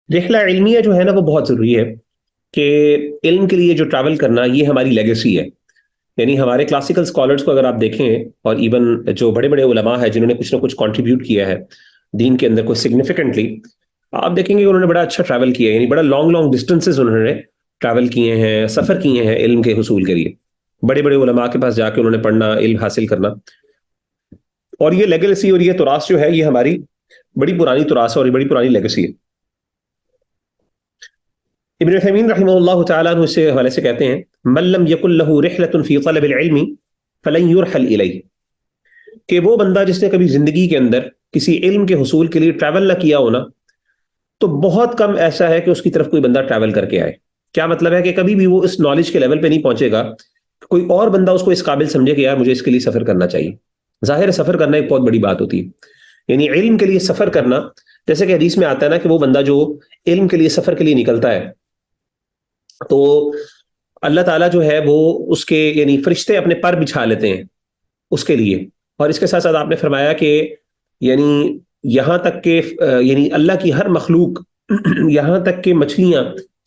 رحلہ علمیہ جو ہے نا وہ بہت ضروری ہے کہ علم کے لیے جو ٹریول کرنا یہ ہماری لیگیسی ہے. یعنی ہمارے کلاسیکل اسکالرس کو اگر آپ دیکھیں اور ایون جو بڑے بڑے علماء ہیں جنہوں نے کچھ نہ کچھ کنٹریبیوٹ کیا ہے دین کے اندر کوئی سگنیفیکنٹلی، آپ دیکھیں گے انہوں نے بڑا اچھا ٹریول کیا ہے. یعنی بڑا لانگ لانگ ڈسٹینسز انہوں نے ٹریول کیے ہیں، سفر کیے ہیں علم کے حصول کے لیے. بڑے بڑے علماء کے پاس جا کے انہوں نے پڑھنا، علم حاصل کرنا. اور یہ لیگیسی اور یہ تراث جو ہے یہ ہماری بڑی پرانی تراث ہے اور یہ بڑی پرانی لیگیسی ہے. ابن عثیمین رحمہ اللہ تعالیٰ عنہ اس سے حوالے سے کہتے ہیں من لم یکن لہ رحلۃ فی طلب العلم فلن یرحل الیہ، کہ وہ بندہ جس نے کبھی زندگی کے اندر کسی علم کے حصول کے لیے ٹریول نہ کیا ہونا تو بہت کم ایسا ہے کہ اس کی طرف کوئی بندہ ٹریول کر کے آئے. کیا مطلب ہے کہ کبھی بھی وہ اس نالج کے لیول پہ نہیں پہنچے گا کوئی اور بندہ اس کو اس قابل سمجھے کہ یار مجھے اس کے لیے سفر کرنا چاہیے. ظاہر ہے سفر کرنا ایک بہت بڑی بات ہوتی ہے. یعنی علم کے لیے سفر کرنا، جیسے کہ حدیث میں آتا ہے نا کہ وہ بندہ جو علم کے لیے سفر کے لیے نکلتا ہے تو اللہ تعالیٰ جو ہے وہ اس کے یعنی فرشتے اپنے پر بچھا لیتے ہیں اس کے لیے. اور اس کے ساتھ ساتھ آپ نے فرمایا کہ یعنی یہاں تک کہ یعنی اللہ کی ہر مخلوق یہاں تک کہ مچھلیاں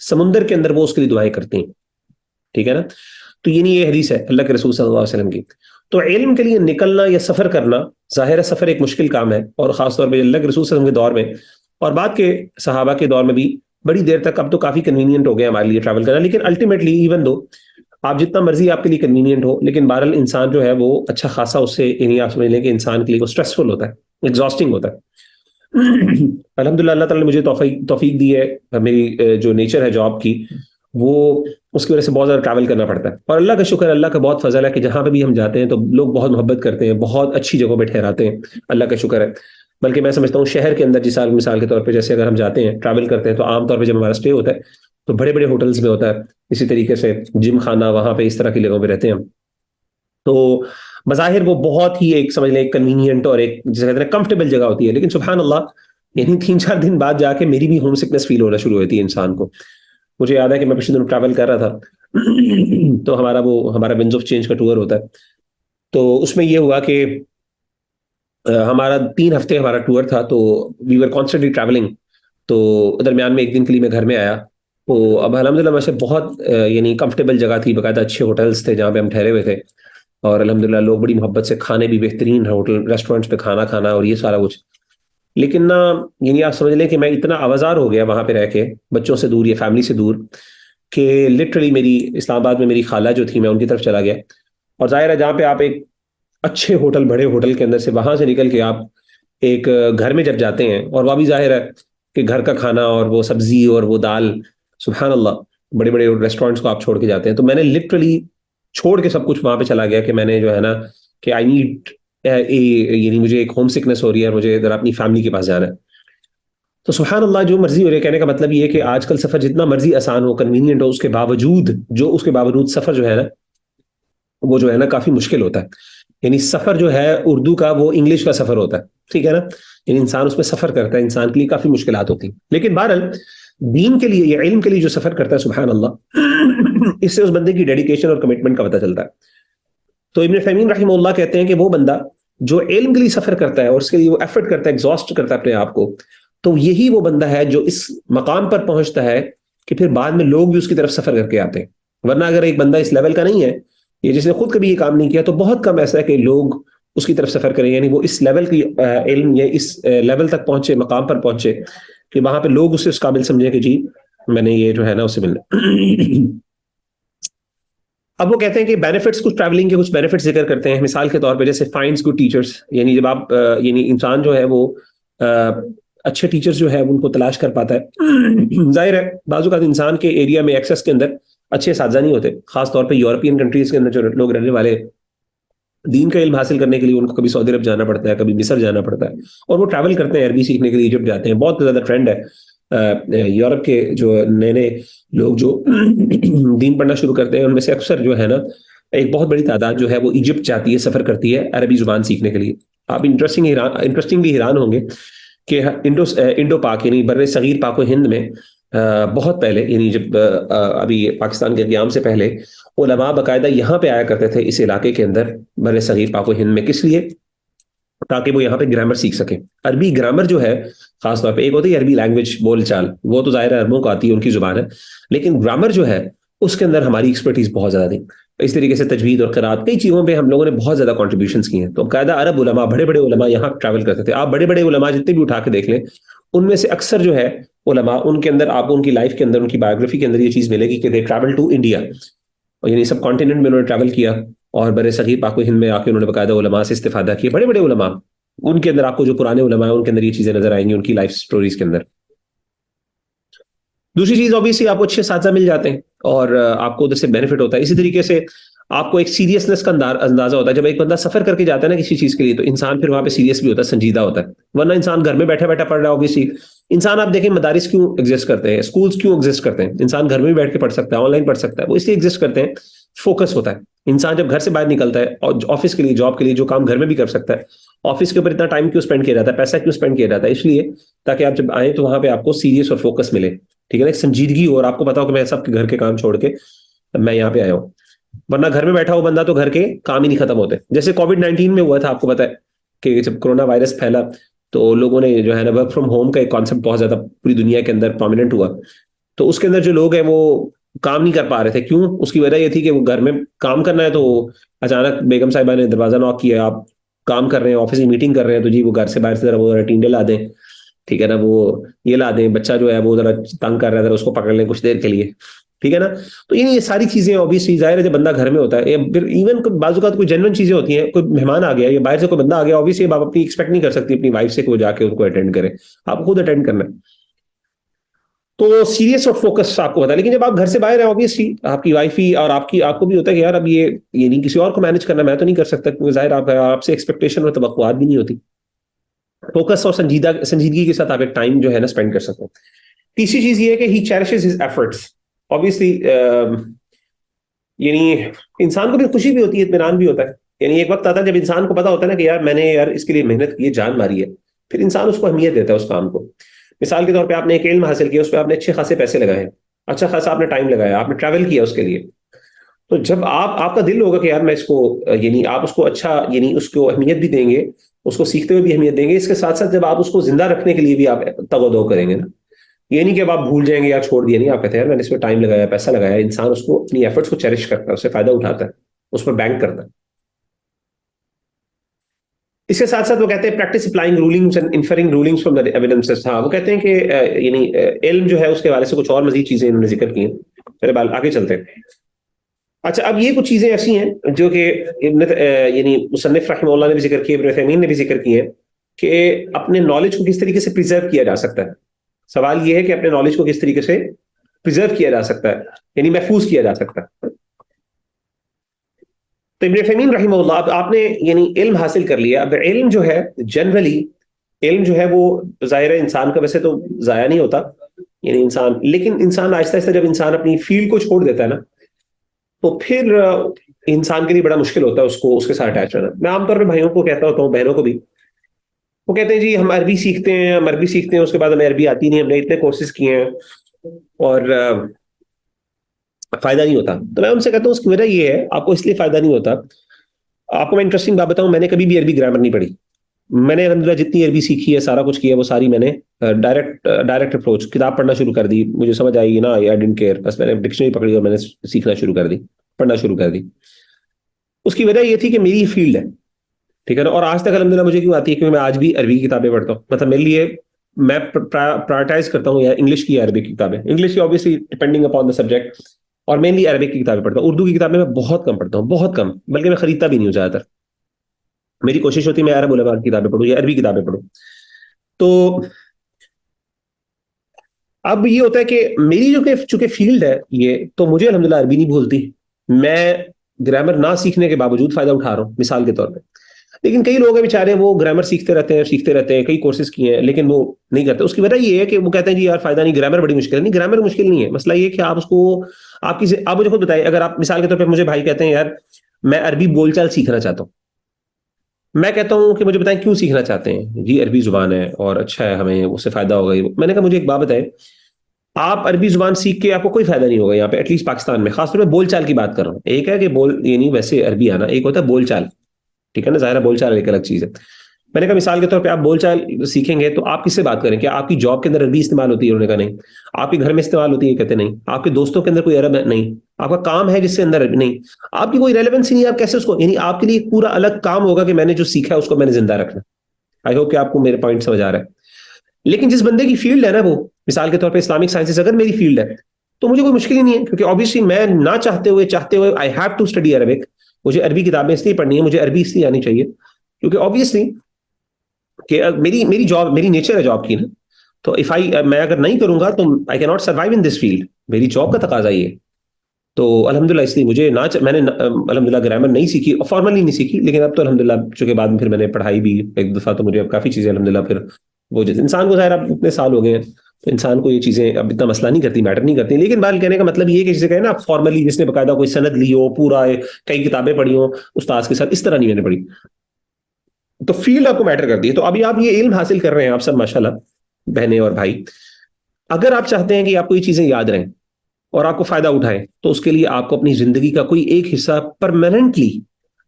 سمندر کے اندر وہ اس کے لیے دعائیں کرتی ہیں. ٹھیک ہے نا. تو یعنی یہ حدیث ہے اللہ کے رسول صلی اللہ علیہ وسلم کی. تو علم کے لیے نکلنا یا سفر کرنا، ظاہر سفر ایک مشکل کام ہے اور خاص طور پہ اللہ کے رسول صلی اللہ علیہ وسلم کے دور میں اور بعد کے صحابہ کے دور میں بھی بڑی دیر تک. اب تو کافی کنوینئنٹ ہو گیا ہمارے لیے ٹریول کرنا، لیکن الٹیمیٹلی ایون دو آپ جتنا مرضی آپ کے لیے کنوینئنٹ ہو لیکن بہرحال انسان جو ہے وہ اچھا خاصا اس سے یعنی آپ سمجھ لیں کہ انسان کے لیے وہ اسٹریسفل ہوتا ہے، ایگزاسٹنگ ہوتا ہے. الحمدللہ اللہ تعالیٰ نے مجھے توفیق دی ہے. میری جو نیچر ہے جاب کی وہ اس کی وجہ سے بہت زیادہ ٹریول کرنا پڑتا ہے. اور اللہ کا شکر، اللہ کا بہت فضل ہے کہ جہاں پہ بھی ہم جاتے ہیں تو لوگ بہت محبت کرتے ہیں، بہت اچھی جگہوں پہ ٹھہراتے ہیں. اللہ کا شکر ہے. بلکہ میں سمجھتا ہوں شہر کے اندر جس مثال کے طور پہ جیسے اگر ہم جاتے ہیں ٹریول کرتے ہیں تو عام طور پہ جب ہمارا اسٹے ہوتا ہے تو بڑے بڑے ہوٹلز میں ہوتا ہے. اسی طریقے سے جم خانہ وہاں پہ اس طرح کی جگہوں پہ رہتے ہیں ہم. تو بظاہر وہ بہت ہی ایک سمجھ لیں کنوینئنٹ اور ایک جسے کہتے ہیں کمفرٹیبل جگہ ہوتی ہے، لیکن سبحان اللہ یعنی 3-4 دن بعد جا کے میری بھی ہوم سکنس فیل ہونا شروع ہوتی ہے انسان کو. مجھے یاد ہے کہ میں پچھلے دن ٹریول کر رہا تھا تو ہمارا ونڈز آف چینج کا ٹور ہوتا ہے. تو اس میں یہ ہوا کہ ہمارا 3 ہفتے ہمارا ٹور تھا تو وی ور کانسٹنٹلی ٹریولنگ. تو درمیان میں ایک دن کے لیے میں گھر میں آیا تو اب الحمدللہ ویسے بہت یعنی کمفرٹیبل جگہ تھی، باقاعدہ اچھے ہوٹلس تھے جہاں پہ ہم ٹھہرے ہوئے تھے اور الحمدللہ لوگ بڑی محبت سے کھانے بھی بہترین ہوٹل ریسٹورینٹس پہ کھانا کھانا اور یہ سارا کچھ. لیکن نا یعنی آپ سمجھ لیں کہ میں اتنا آوازار ہو گیا وہاں پہ رہ کے بچوں سے دور یا فیملی سے دور کہ لٹرلی میری اسلام آباد میں میری خالہ جو تھی میں ان کی طرف چلا گیا. اور ظاہر ہے جہاں پہ آپ ایک اچھے ہوٹل بڑے ہوٹل کے اندر سے وہاں سے نکل کے آپ ایک گھر میں جب جاتے ہیں اور وہ بھی ظاہر ہے کہ گھر کا کھانا اور وہ سبزی اور وہ دال، سبحان اللہ بڑے بڑے ریسٹورینٹس کو آپ چھوڑ کے جاتے ہیں. تو میں نے لٹرلی چھوڑ کے سب کچھ وہاں پہ چلا گیا کہ میں نے جو ہے نا کہ آئی نیڈ یعنی مجھے ایک ہوم سکنس ہو رہی ہے اور مجھے ذرا اپنی فیملی کے پاس جانا ہے. تو سبحان اللہ جو مرضی ہو رہی ہے. کہنے کا مطلب یہ ہے کہ آج کل سفر جتنا مرضی آسان ہو کنوینئنٹ ہو اس کے باوجود سفر جو ہے نا وہ جو ہے نا کافی مشکل ہوتا ہے. یعنی سفر جو ہے اردو کا وہ انگلش کا سفر ہوتا ہے. ٹھیک ہے نا. یعنی انسان اس میں سفر کرتا ہے، انسان کے لیے کافی مشکلات ہوتی ہیں. لیکن بہرحال دین کے لیے یا علم کے لیے جو سفر کرتا ہے سبحان اللہ اس سے اس بندے کی ڈیڈیکیشن اور کمٹمنٹ کا پتہ چلتا ہے. تو ابن عثیمین رحمہ اللہ کہتے ہیں کہ وہ بندہ جو علم کے لیے سفر کرتا ہے اور اس کے لیے وہ ایفرٹ کرتا ہے، ایگزاسٹ کرتا ہے اپنے آپ کو، تو یہی وہ بندہ ہے جو اس مقام پر پہنچتا ہے کہ پھر بعد میں لوگ بھی اس کی طرف سفر کر کے آتے ہیں. ورنہ اگر ایک بندہ اس لیول کا نہیں ہے یا جس نے خود کبھی یہ کام نہیں کیا تو بہت کم ایسا ہے کہ لوگ اس کی طرف سفر کریں. یعنی وہ اس لیول کی علم یا اس لیول تک پہنچے، مقام پر پہنچے کہ وہاں پہ لوگ اسے اس قابل سمجھے کہ جی میں نے یہ جو ہے نا اسے ملنا. اب وہ کہتے ہیں کہ بینیفٹس، کچھ ٹریولنگ کے کچھ بینیفٹس ذکر کرتے ہیں. مثال کے طور پہ جیسے فائنڈز گڈ ٹیچرز، یعنی جب آپ یعنی انسان جو ہے وہ اچھے ٹیچرز جو ہے ان کو تلاش کر پاتا ہے. ظاہر ہے بعض اوقات انسان کے ایریا میں ایکسس کے اندر اچھے اساتذہ نہیں ہوتے، خاص طور پہ یورپین کنٹریز کے اندر جو لوگ رہنے والے دین کا علم حاصل کرنے کے لیے ان کو کبھی سعودی عرب جانا پڑتا ہے، کبھی مصر جانا پڑتا ہے اور وہ ٹریول کرتے ہیں عربی سیکھنے کے لیے ایجپٹ جاتے ہیں. بہت زیادہ ٹرینڈ ہے یورپ کے جو نئے نئے لوگ جو دین پڑھنا شروع کرتے ہیں ان میں سے اکثر جو ہے نا ایک بہت بڑی تعداد جو ہے وہ ایجپٹ جاتی ہے، سفر کرتی ہے عربی زبان سیکھنے کے لیے. آپ انٹرسٹنگلی حیران ہوں گے کہ انڈو پاک یعنی بر صغیر پاک و ہند میں بہت پہلے یعنی جب ابھی پاکستان کے قیام سے پہلے علماء باقاعدہ یہاں پہ آیا کرتے تھے اس علاقے کے اندر بر صغیر پاک و ہند میں. کس لیے؟ تاکہ وہ یہاں پہ گرامر سیکھ سکیں. عربی گرامر جو ہے خاص طور پہ ایک ہوتی ہے عربی لینگویج بول چال, وہ تو ظاہر ہے عربوں کو آتی ہے, ان کی زبان ہے, لیکن گرامر جو ہے اس کے اندر ہماری ایکسپرٹیز بہت زیادہ تھی. اس طریقے سے تجوید اور قرات کئی چیزوں پہ ہم لوگوں نے بہت زیادہ کنٹریبیوشنز کی ہیں. تو قاعدہ عرب علماء, بڑے بڑے علماء یہاں ٹریول کرتے تھے. آپ بڑے بڑے علماء جتنے بھی اٹھا کے دیکھ لیں, ان میں سے اکثر جو ہے علماء, ان کے اندر آپ ان کی لائف کے اندر, ان کی بایوگرافی کے اندر یہ چیز ملے گی کہ دے ٹریول ٹو انڈیا, یعنی سب کانٹیننٹ میں انہوں نے ٹریول کیا, اور برے صغیر پاک و ہند میں آ کے انہوں نے باقاعدہ علماء سے استفادہ کیا. بڑے بڑے علماء, ان کے اندر آپ کو جو پرانے علماء ہیں ان کے اندر یہ چیزیں نظر آئیں گی, ان کی لائف سٹوریز کے اندر. دوسری چیز اوبیسلی آپ کو اچھے اساتذہ مل جاتے ہیں اور آپ کو ادھر سے بینیفٹ ہوتا ہے. اسی طریقے سے آپ کو ایک سیریسنس کا اندازہ ہوتا ہے. جب ایک بندہ سفر کر کے جاتا ہے نا کسی چیز کے لیے, تو انسان پھر وہاں پہ سیریس بھی ہوتا ہے, سنجیدہ ہوتا ہے. ورنہ انسان گھر میں بیٹھا بیٹھا پڑھ رہا ہے. اوبیسلی انسان, آپ دیکھیں مدارس کیوں ایگزسٹ کرتے ہیں, اسکولس کیوں ایگزسٹ کرتے ہیں, انسان گھر میں بھی بیٹھ کے پڑھ سکتا ہے, آن لائن پڑھ سکتا ہے, وہ اس لیے ایگزسٹ کرتے ہیں, فوکس ہوتا ہے. انسان جب گھر سے باہر نکلتا ہے اور آفس کے لیے, جاب کے لیے, جو کام گھر میں بھی کر سکتا ہے, آفس کے اوپر اتنا ٹائم کیوں اسپینڈ کیا جاتا ہے, پیسہ کیوں اسپینڈ کیا جاتا ہے, اس لیے تاکہ آپ جب آئیں تو وہاں پہ آپ کو سیریس اور فوکس ملے. ٹھیک ہے نا, ایک سنجیدگی ہو, اور آپ کو پتا ہو کہ میں سب کے گھر کے کام چھوڑ کے میں یہاں پہ آیا ہوں. ورنہ گھر میں بیٹھا ہو بندہ تو گھر کے کام ہی نہیں ختم ہوتے. جیسے کووڈ-19 میں ہوا تھا, آپ کو پتا ہے کہ جب کرونا وائرس پھیلا تو لوگوں نے جو ہے نا ورک فرام ہوم کا ایک کانسیپٹ بہت زیادہ پوری دنیا کے اندر پرومیننٹ ہوا. تو اس کے اندر جو لوگ ہیں وہ کام نہیں کر پا رہے تھے. کیوں؟ اس کی وجہ یہ تھی کہ وہ گھر میں کام کرنا ہے, تو اچانک بیگم صاحبہ نے دروازہ ناک کیا, آپ کام کر رہے ہیں, آفس کی میٹنگ کر رہے ہیں, تو جی وہ گھر سے باہر سے ذرا وہ ٹینڈے لا دیں, ٹھیک ہے نا, وہ یہ لا دیں, بچہ جو ہے وہ ذرا تنگ کر رہا ہے, ذرا اس کو پکڑ لیں کچھ دیر کے لیے, ٹھیک ہے نا. تو یہ ساری چیزیں اوبیسلی ظاہر ہے جب بندہ گھر میں ہوتا ہے, پھر ایون بعض اوقات کوئی جنرل چیزیں ہوتی ہیں, کوئی مہمان آ گیا یا باہر سے کوئی بندہ آ گیا, اوبیسلی آپ اپنی ایکسپیکٹ نہیں کر سکتی اپنی وائف سے کہ وہ جا کے ان کو اٹینڈ کرے, آپ خود اٹینڈ کرنا ہے. تو سیریس اور فوکس آپ کو پتا ہے. لیکن جب آپ گھر سے باہر ہیں, اوبیسلی آپ کی وائف ہی اور آپ کو بھی ہوتا ہے کہ یار اب یہ نہیں کسی اور کو مینج کرنا, میں تو نہیں کر سکتا, کیونکہ ظاہر آپ سے ایکسپیکٹیشن اور توقعات بھی نہیں ہوتی. فوکس اور سنجیدگی کے ساتھ آپ ایک ٹائم جو ہے نا اسپینڈ کر سکتے ہیں. تیسری چیز یہ ہے کہ ہی چیریشز ہز ایفرٹس. اوبیسلی یعنی انسان کو بھی خوشی بھی ہوتی ہے, اطمینان بھی ہوتا ہے. یعنی ایک وقت آتا ہے جب انسان کو پتا ہوتا ہے نا کہ یار میں نے یار اس کے لیے محنت کی ہے, جان ماری ہے, پھر انسان اس کو اہمیت دیتا ہے اس کام کو. مثال کے طور پہ آپ نے ایک علم حاصل کیا, اس پہ آپ نے اچھے خاصے پیسے لگائے, اچھا خاصا آپ نے ٹائم لگایا, آپ نے ٹریول کیا اس کے لیے. تو جب آپ کا دل ہوگا کہ یار میں اس کو, یعنی آپ اس کو اچھا, یعنی اس کو اہمیت بھی دیں گے, اس کو سیکھتے ہوئے بھی اہمیت دیں گے, اس کے ساتھ ساتھ جب آپ اس کو زندہ رکھنے کے لیے بھی آپ تگ و دو کریں گے نا. یہ نہیں کہ اب آپ بھول جائیں گے یا چھوڑ دیا, نہیں, آپ کہتے ہیں میں نے اس پہ ٹائم لگایا, پیسہ لگایا. انسان اس کو, اپنی ایفرٹس کو چیریش کرتا ہے, اس سے فائدہ اٹھاتا ہے, اس پر بینک کرتا ہے. اس کے ساتھ ساتھ وہ کہتے ہیں practice applying rulings and inferring rulings from the evidences. ہاں, وہ کہتے ہیں کہ یعنی علم جو ہے اس کے حوالے سے کچھ اور مزید چیزیں انہوں نے ذکر کی ہیں. میرے بال آگے چلتے ہیں. اچھا, اب یہ کچھ چیزیں ایسی ہیں جو کہ یعنی مصنف رحمہ اللہ نے بھی ذکر کی, ابن عثیمین نے بھی ذکر کی ہیں, کہ اپنے نالج کو کس طریقے سے پریزرو کیا جا سکتا ہے. سوال یہ ہے کہ اپنے نالج کو کس طریقے سے پریزرو کیا جا سکتا ہے, یعنی محفوظ کیا جا سکتا ہے. تو ابن عثیمین رحمہ اللہ, آپ نے یعنی علم حاصل کر لیا. اب علم جو ہے جنرلی, علم جو ہے وہ ظاہر ہے انسان کا ویسے تو ضائع نہیں ہوتا, یعنی انسان, لیکن انسان آہستہ آہستہ جب انسان اپنی فیلڈ کو چھوڑ دیتا ہے نا, تو پھر انسان کے لیے بڑا مشکل ہوتا ہے اس کو اس کے ساتھ اٹیچ رہنا. میں عام طور پہ بھائیوں کو کہتا ہوتا ہوں, بہنوں کو بھی, وہ کہتے ہیں جی ہم عربی سیکھتے ہیں, اس کے بعد ہمیں عربی آتی نہیں, ہم نے اتنے کورسز کیے ہیں اور فائدہ نہیں ہوتا. تو میں ان سے کہتا ہوں اس کی وجہ یہ ہے, آپ کو اس لیے فائدہ نہیں ہوتا. آپ کو میں انٹرسٹنگ بات بتاؤں, میں نے کبھی بھی عربی گرامر نہیں پڑھی. میں نے الحمدللہ جتنی عربی سیکھی ہے, سارا کچھ کیا, وہ ساری میں نے ڈائریکٹ اپروچ, کتاب پڑھنا شروع کر دی, مجھے سمجھ آئی نا, آئی ڈنٹ کیئر, بس میں نے ڈکشنری پکڑی اور میں نے سیکھنا شروع کر دی, پڑھنا شروع کر دی. اس کی وجہ یہ تھی کہ میری فیلڈ ہے, ٹھیک ہے نا, اور آج تک الحمدللہ مجھے کیوں آتی ہے, کیونکہ میں آج بھی عربی کی کتابیں پڑھتا ہوں. مطلب میرے لیے میں پرائرٹائز کرتا ہوں یا انگلش کی یا عربی کی کتابیں. انگلش کی obviously depending upon the subject, اور مینلی عربک کی کتابیں پڑھتا ہوں. اردو کی کتابیں میں بہت کم پڑھتا ہوں, بہت کم, بلکہ میں خریدتا بھی نہیں ہوں زیادہ تر. میری کوشش ہوتی ہے میں عرب علماء کی کتابیں پڑھوں یا عربی کتابیں پڑھوں. تو اب یہ ہوتا ہے کہ میری جو کہ چونکہ فیلڈ ہے یہ, تو مجھے الحمدللہ عربی نہیں بھولتی. میں گرامر نہ سیکھنے کے باوجود فائدہ اٹھا رہا ہوں مثال کے طور پہ. لیکن کئی لوگ ہیں بیچارے, وہ گرامر سیکھتے رہتے ہیں, کئی کورسز کیے ہیں, لیکن وہ نہیں کرتے. اس کی وجہ یہ ہے کہ وہ کہتے ہیں جی یار فائدہ نہیں, گرامر بڑی مشکل ہے. نہیں, گرامر مشکل نہیں ہے. مسئلہ یہ کہ آپ اس کو, آپ مجھے خود بتائیں, اگر آپ مثال کے طور پہ مجھے بھائی کہتے ہیں یار میں عربی بول چال سیکھنا چاہتا ہوں, میں کہتا ہوں کہ مجھے بتائیں کیوں سیکھنا چاہتے ہیں. جی عربی زبان ہے اور اچھا ہے, ہمیں اس سے فائدہ ہوگا. میں نے کہا مجھے ایک بات بتائیں, آپ عربی زبان سیکھ کے آپ کو کوئی فائدہ نہیں ہوگا یہاں پہ, ایٹ لیسٹ پاکستان میں, خاص طور پہ بول چال کی بات کر رہا ہوں. ایک ہے کہ یعنی ویسے عربی آنا, ایک ہوتا ہے بول چال, ٹھیک ہے نا, ظاہر بول چال ایک الگ چیز ہے. میں نے کہا مثال کے طور پہ آپ بول چال سیکھیں گے تو آپ کس سے بات کریں؟ کیا آپ کی جاب کے اندر عربی استعمال ہوتی ہے؟ انہوں نے کہا نہیں. آپ کے گھر میں استعمال ہوتی ہے؟ کہتے نہیں. آپ کے دوستوں کے اندر کوئی عرب ہے؟ نہیں. آپ کا کام ہے جس سے اندر نہیں. آپ کی کوئی ریلیونس ہی نہیں. آپ کیسے اس کو، یعنی آپ کے لیے ایک پورا الگ کام ہوگا کہ میں نے جو سیکھا ہے اس کو میں نے زندہ رکھنا. آئی ہوپ کہ آپ کو میرے پوائنٹ سمجھ آ رہا ہے. لیکن جس بندے کی فیلڈ ہے نا وہ، مثال کے طور پہ اسلامک سائنسز اگر میری فیلڈ ہے تو مجھے کوئی مشکل ہی نہیں ہے، کیونکہ آبویسلی میں نہ چاہتے ہوئے I have to study Arabic. مجھے عربی کتابیں اس لیے پڑھنی ہے، مجھے عربی اس لیے آنی چاہیے کیونکہ آبویسلی کہ میری جاب، میری نیچر ہے جاب کی نا. تو میں اگر نہیں کروں گا تو آئی کی not survive in this field. میری جاب کا تقاضا یہ ہے. تو الحمدللہ اس لیے مجھے میں نے الحمدللہ گرامر نہیں سیکھی، فارملی نہیں سیکھی، لیکن اب تو الحمدللہ چونکہ بعد میں پھر میں نے پڑھائی بھی ایک دفعہ، تو مجھے اب کافی چیزیں الحمدللہ پھر وہ جیسے انسان کو ظاہر اب اتنے سال ہو گئے ہیں تو انسان کو یہ چیزیں اب اتنا مسئلہ نہیں کرتی، میٹر نہیں کرتی. لیکن بات کہنے کا مطلب یہ کہ جسے کہیں نا فارملی جس نے باقاعدہ کوئی سند لی ہو، پورا کئی کتابیں پڑھی ہوں استاذ کے ساتھ، اس طرح نہیں میں نے پڑھی. تو فیلڈ آپ کو میٹر کرتی ہے. تو ابھی آپ یہ علم حاصل کر رہے ہیں آپ سب ماشاءاللہ بہنیں اور بھائی. اگر آپ چاہتے ہیں کہ آپ کو یہ چیزیں یاد رہیں اور آپ کو فائدہ اٹھائے تو اس کے لیے آپ کو اپنی زندگی کا کوئی ایک حصہ پرماننٹلی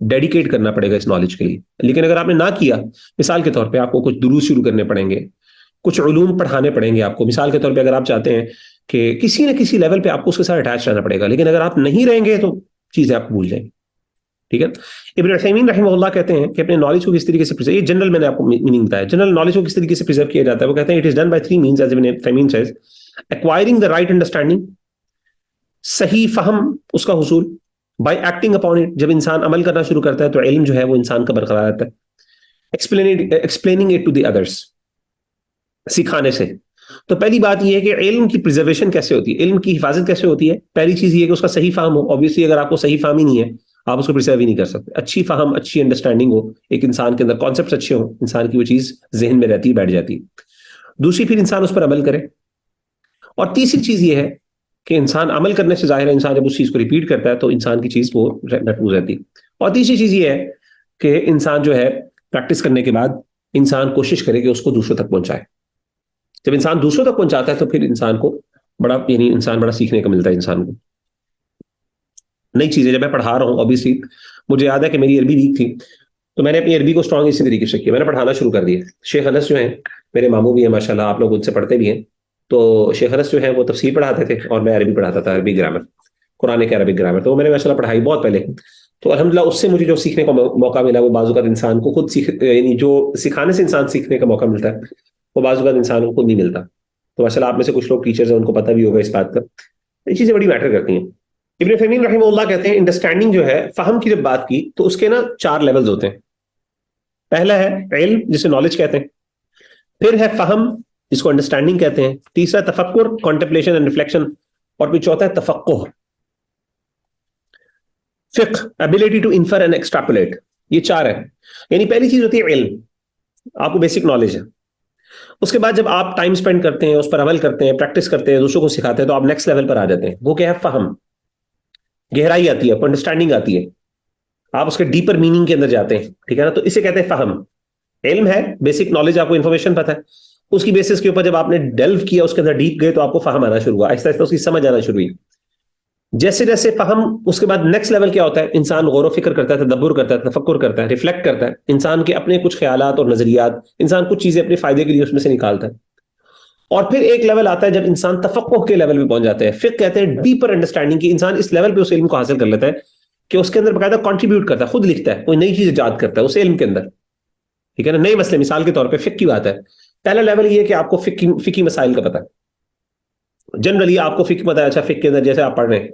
ڈیڈیکیٹ کرنا پڑے گا اس نالج کے لیے. لیکن اگر آپ نے نہ کیا، مثال کے طور پہ آپ کو کچھ دروس شروع کرنے پڑیں گے، کچھ علوم پڑھانے پڑیں گے آپ کو. مثال کے طور پہ اگر آپ چاہتے ہیں کہ کسی نہ کسی لیول پہ آپ کو اس کے ساتھ اٹیچ رہنا پڑے گا، لیکن اگر آپ نہیں رہیں گے تو چیزیں آپ بھول جائیں گے. ٹھیک ہے. ابن عثیمین رحمہ اللہ کہتے ہیں کہ اپنے نالج کو کس طریقے سے یہ جنرل میں نے آپ کو میننگ بتایا، جنرل نالج کو کس طریقے سے پریزرو کیا جاتا ہے. وہ کہتے ہیں it is done by 3 means as ابن عثیمین says: acquiring the right understanding، صحیح فہم اس کا حصول، بائی ایکٹنگ اپون اٹ، جب انسان عمل کرنا شروع کرتا ہے تو علم جو ہے وہ انسان کا برقرار رہتا ہے، ایکسپلیننگ اٹ ٹو دی ادرس، سکھانے سے. تو پہلی بات یہ ہے کہ علم کی پریزرویشن کیسے ہوتی ہے، علم کی حفاظت کیسے ہوتی ہے. پہلی چیز یہ ہے کہ اس کا صحیح فہم ہو. آبویسلی اگر آپ کو صحیح فہم ہی نہیں ہے آپ اس کو پرزرو ہی نہیں کر سکتے. اچھی فہم، اچھی انڈرسٹینڈنگ ہو ایک انسان کے اندر، کانسیپٹس اچھے ہوں، انسان کی وہ چیز ذہن میں رہتی ہے، بیٹھ جاتی ہے. دوسری پھر انسان اس پر عمل کرے. اور تیسری چیز یہ ہے کہ انسان عمل کرنے سے ظاہر ہے انسان جب اس چیز کو ریپیٹ کرتا ہے تو انسان کی چیز وہ محفوظ رہتی. اور تیسری چیز یہ ہے کہ انسان جو ہے پریکٹس کرنے کے بعد انسان کوشش کرے کہ اس کو دوسروں تک پہنچائے. جب انسان دوسروں تک پہنچاتا ہے تو پھر انسان کو بڑا، یعنی انسان بڑا سیکھنے کا ملتا ہے انسان کو نئی چیزیں. جب میں پڑھا رہا ہوں اوبیسلی مجھے یاد ہے کہ میری عربی ویک تھی تو میں نے اپنی عربی کو اسٹرانگ اسی طریقے سے کیا، میں نے پڑھانا شروع کر دیا. شیخ انس جو ہیں میرے ماموں بھی ہیں ماشاءاللہ، آپ لوگ ان سے پڑھتے بھی ہیں. تو شیخ انس جو ہیں وہ تفسیر پڑھاتے تھے اور میں عربی پڑھاتا تھا، عربی گرامر، قرآن کے عربک گرامر. تو میں نے ماشاءاللہ پڑھائی بہت پہلے. تو الحمدللہ اس سے مجھے جو سیکھنے کا موقع ملا وہ بعض اوقات انسان کو خود یعنی جو سکھانے سے انسان سیکھنے کا موقع ملتا ہے وہ بعض اوقات انسان کو خود نہیں ملتا. تو ماشاءاللہ آپ میں سے کچھ لوگ ٹیچرز ہیں، ان کو پتہ بھی ہوگا اس بات کا. یہ چیزیں بڑی میٹر کرتی ہیں. ابن عثیمین رحمہ اللہ کہتے ہیں انڈرسٹینڈنگ جو ہے، فہم کی جب بات کی تو اس کے نا 4 لیولز ہوتے ہیں. پہلا ہے علم جسے نالج کہتے ہیں، پھر ہے فہم جس کو انڈرسٹینڈنگ کہتے ہیں، تیسرا تفکر کانٹمپلیشن اینڈ ریفلیکشن، اور پھر چوتھا ہے تفقہ فقہ ability to infer and extrapolate. یہ 4 ہے. یعنی پہلی چیز ہوتی ہے علم، آپ کو بیسک نالج ہے. اس کے بعد جب آپ ٹائم سپینڈ کرتے ہیں، اس پر عمل کرتے ہیں، پریکٹس کرتے ہیں، دوسروں کو سکھاتے ہیں تو آپ نیکسٹ لیول پر آ جاتے ہیں. وہ کیا ہے؟ فہم، گہرائی آتی ہے، انڈرسٹینڈنگ آتی ہے، آپ اس کے ڈیپر میننگ کے اندر جاتے ہیں. ٹھیک ہے نا. تو اسے کہتے ہیں فہم. علم ہے بیسک نالج، آپ کو انفارمیشن پتہ ہے، اس کی بیسس کے اوپر جب آپ نے ڈیلو کیا، اس کے اندر ڈیپ گئے تو آپ کو فہم آنا شروع ہوا، آہستہ آہستہ اس کی سمجھ آنا شروع ہوئی. جیسے جیسے فہم، اس کے بعد نیکسٹ لیول کیا ہوتا ہے؟ انسان غور و فکر کرتا ہے، تدبر کرتا ہے، تفکر کرتا ہے، ریفلیکٹ کرتا ہے. انسان کے اپنے کچھ خیالات اور نظریات، انسان کچھ چیزیں اپنے فائدے کے لیے اس میں سے نکالتا ہے. اور پھر ایک لیول آتا ہے جب انسان تفقہ کے لیول پہ پہنچ جاتا ہے. فقہ کہتے ہیں ڈیپر انڈرسٹینڈنگ کی. انسان اس لیول پہ اس علم کو حاصل کر لیتا ہے کہ اس کے اندر باقاعدہ کنٹریبیوٹ کرتا ہے، خود لکھتا ہے، کوئی نئی چیز ایجاد کرتا ہے اس علم کے اندر. ٹھیک ہے نا. نئے مسئلے، مثال کے طور پہ فقہ کی بات ہے، پہلا لیول یہ ہے کہ آپ کو فقہی مسائل کا پتہ ہے، جنرلی آپ کو فقہ پتہ ہے. اچھا فقہ کے اندر جیسے آپ پڑھ رہے ہیں.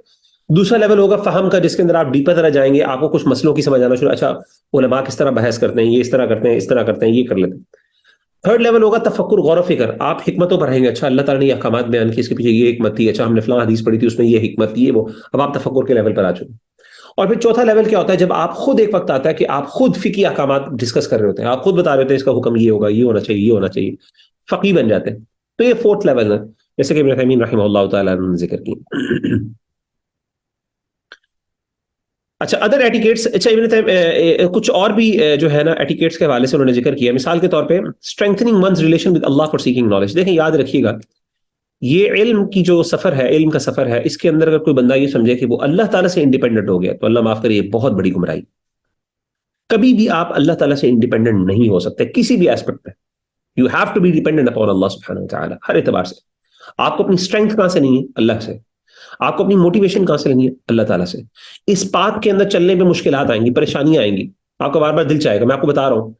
دوسرا لیول ہوگا فہم کا، جس کے اندر آپ ڈیپر طرح جائیں گے، آپ کو کچھ مسئلوں کی سمجھ آنا شروع. اچھا علماء کس طرح بحث کرتے ہیں، یہ اس طرح کرتے ہیں، اس طرح کرتے ہیں، یہ کر لیتے ہیں. تھرڈ لیول ہوگا تفکر، غور و فکر. آپ حکمتوں پر رہیں گے. اچھا اللہ تعالیٰ نے یہ احکامات بیان کیے، اس کے پیچھے یہ حکمت تھی. اچھا ہم نے فلاں حدیث پڑھی تھی، اس میں یہ حکمت تھی، یہ وہ. اب آپ تفکر کے لیول پر آ چکے. اور پھر چوتھا لیول کیا ہوتا ہے؟ جب آپ خود ایک وقت آتا ہے کہ آپ خود فقہی احکامات ڈسکس کر رہے ہوتے ہیں، آپ خود بتا رہے ہوتے ہیں اس کا حکم یہ ہوگا، یہ ہونا چاہیے، یہ ہونا چاہیے، فقیہ بن جاتے ہیں. تو یہ 4th لیول ہے، جیسے کہ ابن عثیمین رحمہ اللہ تعالیٰ نے ذکر کی. اچھا ادر ایٹیکیٹس. اچھا کچھ اور بھی جو ہے نا ایٹیکیٹس کے حوالے سے انہوں نے ذکر کیا. مثال کے طور پہ strengthening one's relation with Allah for seeking knowledge. دیکھیں یاد رکھیے گا یہ علم کی جو سفر ہے، علم کا سفر ہے، اس کے اندر اگر کوئی بندہ یہ سمجھے کہ وہ اللہ تعالیٰ سے انڈیپینڈنٹ ہو گیا تو اللہ معاف کرے یہ بہت بڑی گمراہی. کبھی بھی آپ اللہ تعالیٰ سے انڈیپینڈنٹ نہیں ہو سکتے کسی بھی ایسپیکٹ پہ. You have to be dependent upon Allah سبحانہ وتعالی ہر اعتبار سے. آپ کو اپنی اسٹرینتھ کہاں سے نہیں ہے؟ اللہ سے. آپ کو اپنی موٹیویشن کہاں سے لینی ہے؟ اللہ تعالیٰ سے. اس پاتھ کے اندر چلنے پہ مشکلات آئیں گی، پریشانیاں آئیں گی، آپ کا بار بار دل چاہے گا، میں آپ کو بتا رہا ہوں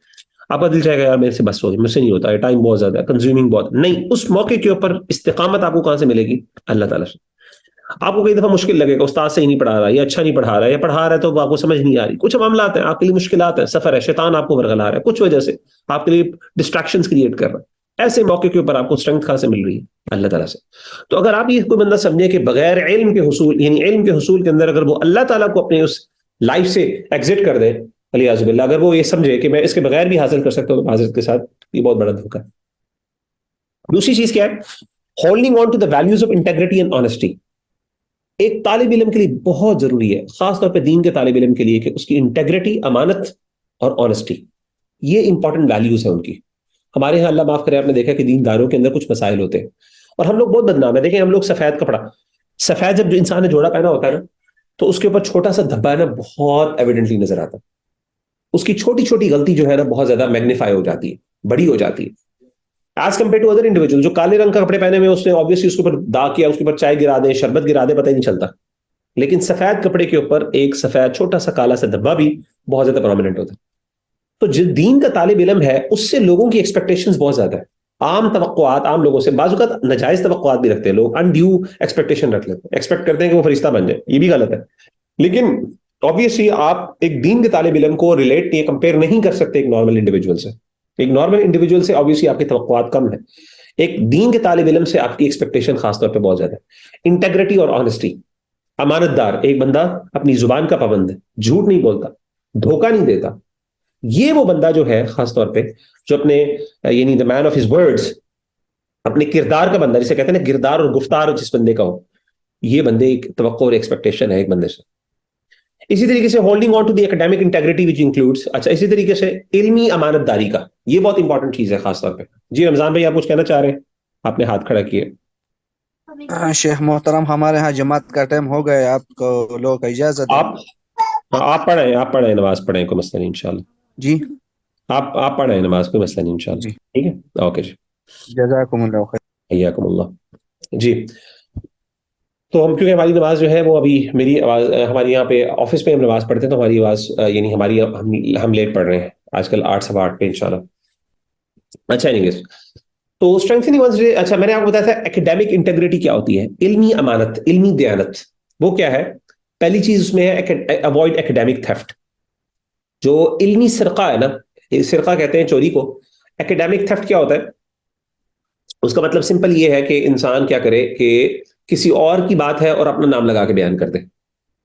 آپ کا دل چاہے گا یار میرے سے بس ہو گئی، مجھ سے نہیں ہوتا ہے، ٹائم بہت زیادہ ہے، کنزیومنگ بہت نہیں. اس موقع کے اوپر استقامت آپ کو کہاں سے ملے گی؟ اللہ تعالیٰ سے. آپ کو کئی دفعہ مشکل لگے گا، استاد صحیح نہیں پڑھا رہا، یا اچھا نہیں پڑھا رہا ہے، یا پڑھا رہا ہے تو آپ کو سمجھ نہیں آ رہی، کچھ معاملات ہیں آپ کے لیے مشکلات ہیں، سفر ہے، شیطان آپ کو ورگلا رہا ہے کچھ وجہ سے، آپ کے لیے ڈسٹریکشنز کریٹ کر رہا ہے. ایسے موقع کے اوپر آپ کو اسٹرینتھ کہاں سے مل رہی ہے؟ اللہ تعالیٰ سے. تو اگر آپ یہ کوئی بندہ سمجھے کہ بغیر علم کے حصول، یعنی علم کے حصول کے اندر اگر وہ اللہ تعالیٰ کو اپنے اس لائف سے ایگزٹ کر دے، علیہ باللہ، اگر وہ یہ سمجھے کہ میں اس کے بغیر بھی حاصل کر سکتا ہوں تو حاضر کے ساتھ، یہ بہت بڑا دھوکہ ہے. دوسری چیز کیا ہے؟ Holding on to the values of integrity and honesty. ایک طالب علم کے لیے بہت ضروری ہے، خاص طور پہ دین کے طالب علم کے لیے، کہ اس کی انٹیگریٹی، امانت اور آنیسٹی، یہ امپورٹنٹ ویلیوز ہیں ان کی. ہمارے یہاں اللہ معاف کرے آپ نے دیکھا کہ دینداروں کے اندر کچھ مسائل ہوتے ہیں اور ہم لوگ بہت بدنام ہیں. دیکھیں ہم لوگ سفید کپڑا، سفید جب جو انسان نے جوڑا پہنا ہوتا ہے نا تو اس کے اوپر چھوٹا سا دھبا ہے نا بہت ایویڈنٹلی نظر آتا ہے. اس کی چھوٹی چھوٹی غلطی جو ہے نا بہت زیادہ میگنیفائی ہو جاتی ہے، بڑی ہو جاتی ہے as compared to other individual. جو کالے رنگ کا کپڑے پہنے ہوئے اس نے obviously اس کے اوپر داغ کیا، اس کے اوپر چائے گرا دیں، شربت گرا دیں، پتہ ہی نہیں چلتا. لیکن سفید کپڑے کے اوپر ایک سفید چھوٹا سا کالا سا دھبا بھی بہت زیادہ پرومیننٹ ہوتا ہے. تو جو دین کا طالب علم ہے اس سے لوگوں کی ایکسپیکٹیشنز بہت زیادہ ہے. عام توقعات عام لوگوں سے، بعض اوقات ناجائز توقعات بھی رکھتے ہیں لوگ، انڈیو ایکسپیکٹیشن رکھ لیتے ہیں، ایکسپیکٹ کرتے ہیں کہ وہ فرشتہ بن جائے، یہ بھی غلط ہے. لیکن obviously آپ ایک دین کے طالب علم کو ریلیٹ نہیں، کمپیئر نہیں کر سکتے ایک نارمل انڈیویجول سے. ایک نارمل انڈیویجول سے obviously آپ کی توقعات کم ہے، ایک دین کے طالب علم سے آپ کی ایکسپیکٹیشن خاص طور پہ بہت زیادہ ہے. انٹیگریٹی اور آنیسٹی، امانت دار ایک بندہ اپنی زبان کا پابند ہے، جھوٹ نہیں بولتا، دھوکہ نہیں دیتا. یہ وہ بندہ جو ہے خاص طور پہ جو اپنے یعنی دا مین آف ہز ورڈز، اپنے کردار کا بندہ، جسے کہتے ہیں نا کردار اور گفتار جس بندے کا ہو، یہ بندے ایک توقع اور ایکسپیکٹیشن ہے ایک بندے سے. اسی طریقے سے holding on to the academic integrity which includes, اچھا اسی طریقے سے علمی امانت داری کا، یہ بہت انپورٹنٹ چیز ہے خاص طور پہ. جی رمضان بھائی آپ کچھ کہنا چاہ رہے ہیں؟ آپ نے ہاتھ کھڑا کیے. شیخ محترم ہمارے ہاں جماعت کا ٹائم ہو گیا، آپ کو لوگ اجازت ہے. آپ پڑھیں نماز پڑھیں، کوئی مسئلہ نہیں انشاءاللہ. جی آپ پڑھیں نماز، کوئی مسئلہ نہیں انشاءاللہ. جی ٹھیک ہے، اوکے جی، جزاکم اللہ خیر. حیاکم اللہ. جی تو ہم کیونکہ ہماری نماز جو ہے وہ ابھی میری آواز، ہماری یہاں پہ آفس پہ ہم نماز پڑھتے ہیں تو ہماری آواز یعنی ہماری ہم لیٹ پڑھ رہے ہیں آج کل 8 سوا 8 پہ انشاءاللہ. اچھا اینیویز، تو اسٹرینتھنگ ونس، اچھا میں نے آپ کو بتایا تھا ایکیڈیمک انٹیگریٹی کیا ہوتی ہے، علمی امانت، علمی دیانت. وہ کیا ہے؟ پہلی چیز اس میں ہے اوائڈ ایکیڈیمک تھیفٹ. جو علمی سرقہ ہے نا، سرقہ کہتے ہیں چوری کو. ایکیڈیمک تھیفٹ کیا ہوتا ہے؟ اس کا مطلب سمپل یہ ہے کہ انسان کیا کرے کہ کسی اور کی بات ہے اور اپنا نام لگا کے بیان کر دے.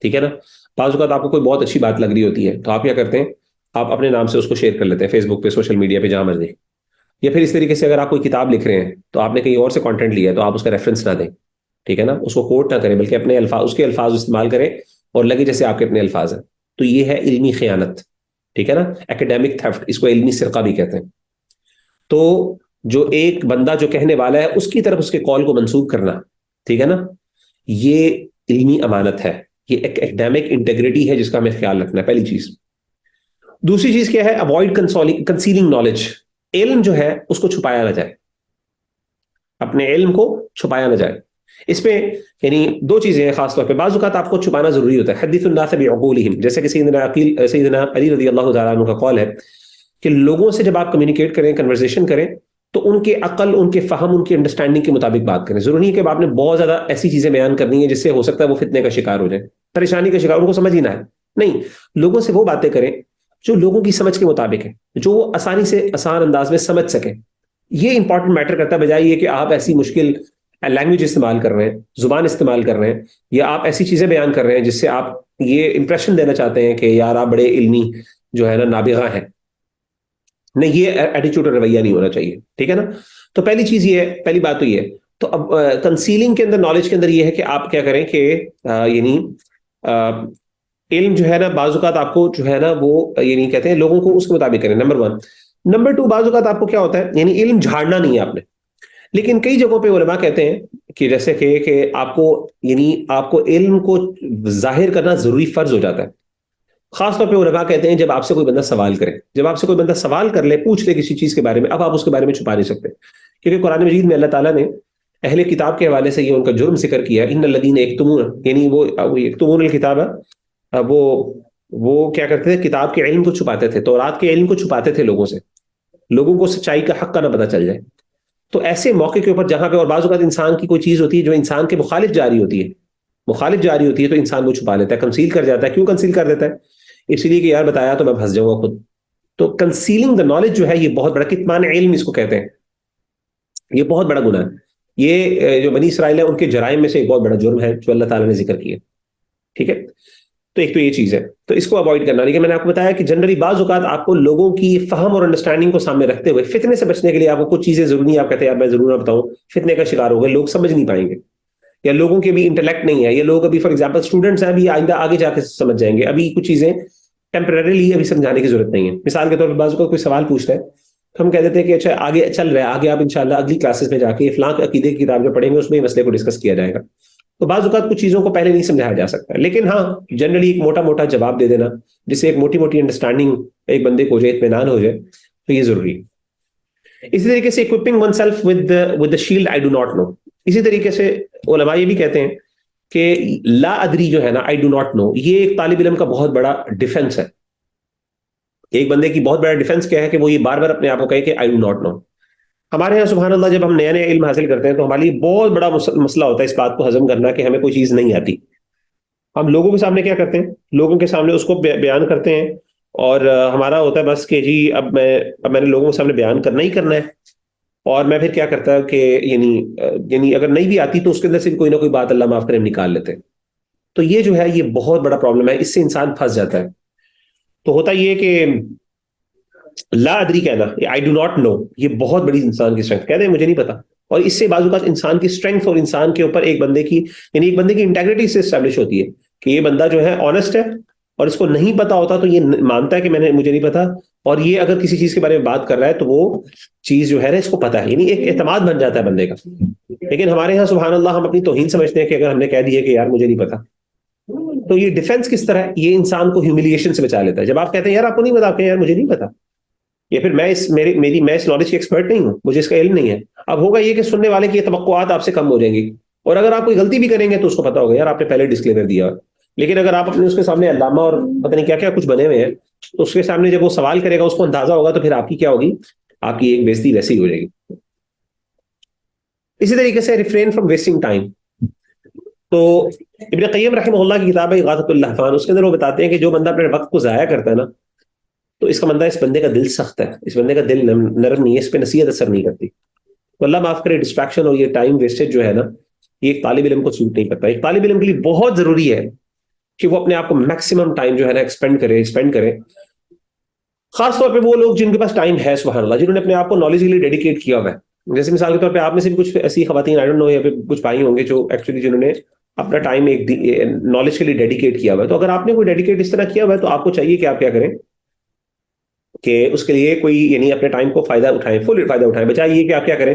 ٹھیک ہے نا؟ بعض اوقات آپ کو کوئی بہت اچھی بات لگ رہی ہوتی ہے تو آپ کیا کرتے ہیں، آپ اپنے نام سے اس کو شیئر کر لیتے ہیں فیس بک پہ، سوشل میڈیا پہ، جہاں مرضی. یا پھر اس طریقے سے اگر آپ کوئی کتاب لکھ رہے ہیں تو آپ نے کہیں اور سے کانٹینٹ لیا ہے تو آپ اس کا ریفرنس نہ دیں. ٹھیک ہے نا؟ اس کو کوٹ نہ کریں بلکہ اپنے الفاظ، اس کے الفاظ استعمال کریں اور لگے جیسے آپ کے اپنے الفاظ ہیں. تو یہ ہے علمی خیانت. ٹھیک ہے نا؟ ایکیڈیمک تھیفٹ، اس کو علمی سرقہ بھی کہتے ہیں. تو جو ایک بندہ جو کہنے والا ہے اس کی طرف اس کے کال کو منسوخ کرنا، ٹھیک ہے نا، یہ علمی امانت ہے، یہ ایک ایکیڈیمک انٹیگریٹی ہے جس کا ہمیں خیال رکھنا ہے، پہلی چیز. دوسری چیز کیا ہے؟ Avoid concealing knowledge. علم جو ہے اس کو چھپایا نہ جائے، اپنے علم کو چھپایا نہ جائے. اس پہ یعنی دو چیزیں ہیں خاص طور پہ. بعض اوقات آپ کو چھپانا ضروری ہوتا ہے. حدیث الناس بعقولہم، جیسے کہ سیدنا علی رضی اللہ تعالیٰ عنہ کا قول ہے کہ لوگوں سے جب آپ کمیونیکیٹ کریں، کنورسیشن کریں، تو ان کے عقل، ان کے فہم، ان کی انڈرسٹینڈنگ کے مطابق بات کریں. ضروری نہیں کہ آپ نے بہت زیادہ ایسی چیزیں بیان کرنی ہیں جس سے ہو سکتا ہے وہ فتنے کا شکار ہو جائیں، پریشانی کا شکار، ان کو سمجھ ہی نہ ہے. نہیں، لوگوں سے وہ باتیں کریں جو لوگوں کی سمجھ کے مطابق ہے، جو وہ آسانی سے آسان انداز میں سمجھ سکیں. یہ امپورٹنٹ میٹر کرتا ہے، بجائے یہ کہ آپ ایسی مشکل لینگویج استعمال کر رہے ہیں، زبان استعمال کر رہے ہیں، یا آپ ایسی چیزیں بیان کر رہے ہیں جس سے آپ یہ امپریشن دینا چاہتے ہیں کہ یار آپ بڑے علمی جو ہے نا نابغہ ہیں. نہیں، یہ ایٹیچیوڈ اور رویہ نہیں ہونا چاہیے. ٹھیک ہے نا؟ تو پہلی چیز یہ ہے، پہلی بات تو یہ ہے. تو اب کنسیلنگ کے اندر، نالج کے اندر یہ ہے کہ آپ کیا کریں کہ یعنی علم جو ہے نا بعض اوقات آپ کو جو ہے نا وہ یعنی کہتے ہیں لوگوں کو اس کے مطابق کریں، نمبر 1. نمبر 2، بعض اوقات آپ کو کیا ہوتا ہے، یعنی علم جھاڑنا نہیں ہے آپ نے. لیکن کئی جگہوں پہ علماء کہتے ہیں کہ جیسے کہ آپ کو یعنی آپ کو علم کو ظاہر کرنا ضروری فرض ہو جاتا ہے، خاص طور پہ علماء کہتے ہیں جب آپ سے کوئی بندہ سوال کرے، جب آپ سے کوئی بندہ سوال کر لے، پوچھ لے کسی چیز کے بارے میں، اب آپ اس کے بارے میں چھپا نہیں سکتے، کیونکہ قرآن مجید میں اللہ تعالیٰ نے اہل کتاب کے حوالے سے یہ ان کا جرم ذکر کیا، ان الذین یکتمون، یعنی وہ یکتمون الکتاب، وہ کیا کرتے تھے، کتاب کے علم کو چھپاتے تھے، تورات کے علم کو چھپاتے تھے لوگوں سے، لوگوں کو سچائی کا حق کا نہ پتہ چل جائے۔ تو ایسے موقع کے اوپر جہاں پہ، اور بعض اوقات انسان کی کوئی چیز ہوتی ہے جو انسان کے مخالف جاری ہوتی ہے، مخالف جاری ہوتی ہے، تو انسان وہ چھپا لیتا ہے، کنسیل کر جاتا ہے۔ کیوں کنسیل کر دیتا ہے؟ اس لیے کہ یار بتایا تو میں پھنس جاؤں گا خود۔ تو کنسیلنگ دا نالج جو ہے یہ بہت بڑا کتمان علم اس کو کہتے ہیں، یہ بہت بڑا گناہ ہے۔ یہ جو بنی اسرائیل ہے ان کے جرائم میں سے ایک بہت بڑا جرم ہے جو اللہ تعالیٰ نے ذکر کیا، ٹھیک ہے؟ تو ایک تو یہ چیز ہے، تو اس کو اوائڈ کرنا۔ لیکن میں نے آپ کو بتایا کہ جنرلی بعض اوقات آپ کو لوگوں کی فہم اور انڈرسٹینڈنگ کو سامنے رکھتے ہوئے فتنے سے بچنے کے لیے آپ کو کچھ چیزیں ضروری ہیں، آپ کہتے ہیں یار میں ضرور نہ بتاؤں، فتنے کا شکار ہو گئے، لوگ سمجھ نہیں پائیں گے، یا لوگوں کے بھی انٹلیکٹ نہیں ہے، یہ لوگ ابھی فار ایگزامپل اسٹوڈنٹس ہیں، ابھی آئندہ آگے جا کے سمجھ جائیں گے، ابھی کچھ چیزیں ٹیمپرریلی ابھی سمجھانے کی ضرورت نہیں ہے۔ مثال کے طور پہ بعض اوقات کوئی سوال پوچھتا ہے تو ہم کہہ دیتے ہیں کہ اچھا آگے چل رہا ہے، آگے آپ انشاءاللہ اگلی کلاسز میں جا کے فلاں عقیدے کی کتاب جو پڑھیں گے اس میں مسئلے کو ڈسکس کیا جائے گا۔ تو بعض اوقات کچھ چیزوں کو پہلے نہیں سمجھایا جا سکتا، لیکن ہاں جنرلی ایک موٹا موٹا جواب دے دینا جس سے ایک موٹی موٹی انڈرسٹینڈنگ ایک بندے کو ہو جائے، اطمینان ہو جائے، تو یہ ضروری ہے۔ اسی طریقے سے equipping oneself with the shield I do not know، اسی طریقے سے علماء یہ بھی کہتے ہیں کہ لا ادری جو ہے نا، I do not know، یہ ایک طالب علم کا بہت بڑا ڈیفنس ہے۔ ایک بندے کی بہت بڑا ڈیفنس کیا ہے کہ وہ یہ بار بار اپنے آپ کو کہے کہ I do not know۔ ہمارے یہاں سبحان اللہ جب ہم نیا نیا علم حاصل کرتے ہیں تو ہمارے لیے بہت بڑا مسئلہ ہوتا ہے اس بات کو ہضم کرنا کہ ہمیں کوئی چیز نہیں آتی۔ ہم لوگوں کے سامنے کیا کرتے ہیں، لوگوں کے سامنے اس کو بیان کرتے ہیں، اور ہمارا ہوتا ہے بس کہ جی اب میں نے لوگوں کے سامنے بیان کرنا ہی کرنا ہے، اور میں پھر کیا کرتا کہ یعنی اگر نہیں بھی آتی تو اس کے اندر سے کوئی نہ کوئی بات اللہ معاف کرے نکال لیتے ہیں۔ تو یہ جو ہے یہ بہت بڑا پرابلم ہے، اس سے انسان پھنس جاتا ہے۔ تو ہوتا یہ کہ لا ادری کہنا، آئی ڈو ناٹ نو، یہ بہت بڑی انسان کی اسٹرینتھ، کہتے ہیں مجھے نہیں پتا، اور اس سے بعض اوقات انسان کی اسٹرینتھ اور انسان کے اوپر ایک بندے کی یعنی ایک بندے کی انٹیگریٹی سے اسٹیبلش ہوتی ہے کہ یہ بندہ جو ہے آنےسٹ ہے، اور اس کو نہیں پتا ہوتا تو یہ مانتا ہے کہ مجھے نہیں پتا، اور یہ اگر کسی چیز کے بارے میں بات کر رہا ہے تو وہ چیز جو ہے نا اس کو پتا ہے، یعنی ایک اعتماد بن جاتا ہے بندے کا۔ لیکن ہمارے یہاں سبحان اللہ ہم اپنی توہین سمجھتے ہیں کہ اگر ہم نے کہہ دیا کہ یار مجھے نہیں پتا، تو یہ ڈیفنس کس طرح یہ انسان کو ہیوملیشن سے بچا لیتا ہے۔ جب آپ کہتے ہیں یار آپ کو نہیں پتا، آپ کہیں یار مجھے نہیں پتا، یا پھر میں اس نالج کی ایکسپرٹ نہیں ہوں، مجھے اس کا علم نہیں ہے، اب ہوگا یہ کہ سننے والے کی توقعات آپ سے کم ہو جائیں گی، اور اگر آپ کوئی غلطی بھی کریں گے تو اس کو پتا ہوگا یار آپ نے پہلے ڈسکلیمر دیا۔ لیکن اگر آپ اپنے اس کے سامنے علامہ اور پتہ نہیں کیا کیا کچھ بنے ہوئے ہیں تو اس کے سامنے جب وہ سوال کرے گا اس کو اندازہ ہوگا، تو پھر آپ کی کیا ہوگی، آپ کی ایک بےزتی ویسی ہو جائے گی۔ اسی طریقے سے ریفرین فرام ویسٹنگ ٹائم، تو ابن قیم رحمہ اللہ کی کتاب ہے اغاثۃ اللہفان، اس کے اندر وہ بتاتے ہیں کہ جو بندہ اپنے وقت کو ضائع کرتا ہے نا، تو اس کا بندہ، اس بندے کا دل سخت ہے، اس بندے کا دل نرم نہیں ہے، اس پہ نصیحت اثر نہیں کرتی۔ تو اللہ معاف کرے، ڈسٹریکشن اور یہ ٹائم ویسٹیج جو ہے نا، یہ ایک طالب علم کو سوٹ نہیں کرتا۔ ایک طالب علم کے لیے بہت ضروری ہے کہ وہ اپنے آپ کو میکسیمم ٹائم جو ہے نا اسپینڈ کرے، خاص طور پہ وہ لوگ جن کے پاس ٹائم ہے سبحان اللہ، جنہوں نے اپنے آپ کو نالج کے لیے ڈیڈیکیٹ کیا ہوا ہے۔ جیسے مثال کے طور پہ آپ میں سے بھی کچھ ایسی خواتین آئی ڈونٹ نو، یا پھر کچھ بھائی ہوں گے جو ایکچولی جنہوں نے اپنا ٹائم ایک نالج کے لیے ڈیڈیکیٹ کیا ہوا ہے۔ تو اگر آپ نے کوئی ڈیڈیکیٹ اس طرح کیا ہوا ہے تو آپ کو چاہیے کہ آپ کیا کریں کہ اس کے لیے کوئی یعنی اپنے ٹائم کو فائدہ اٹھائیں، فل فائدہ اٹھائیں، بجائے یہ کہ آپ کیا کریں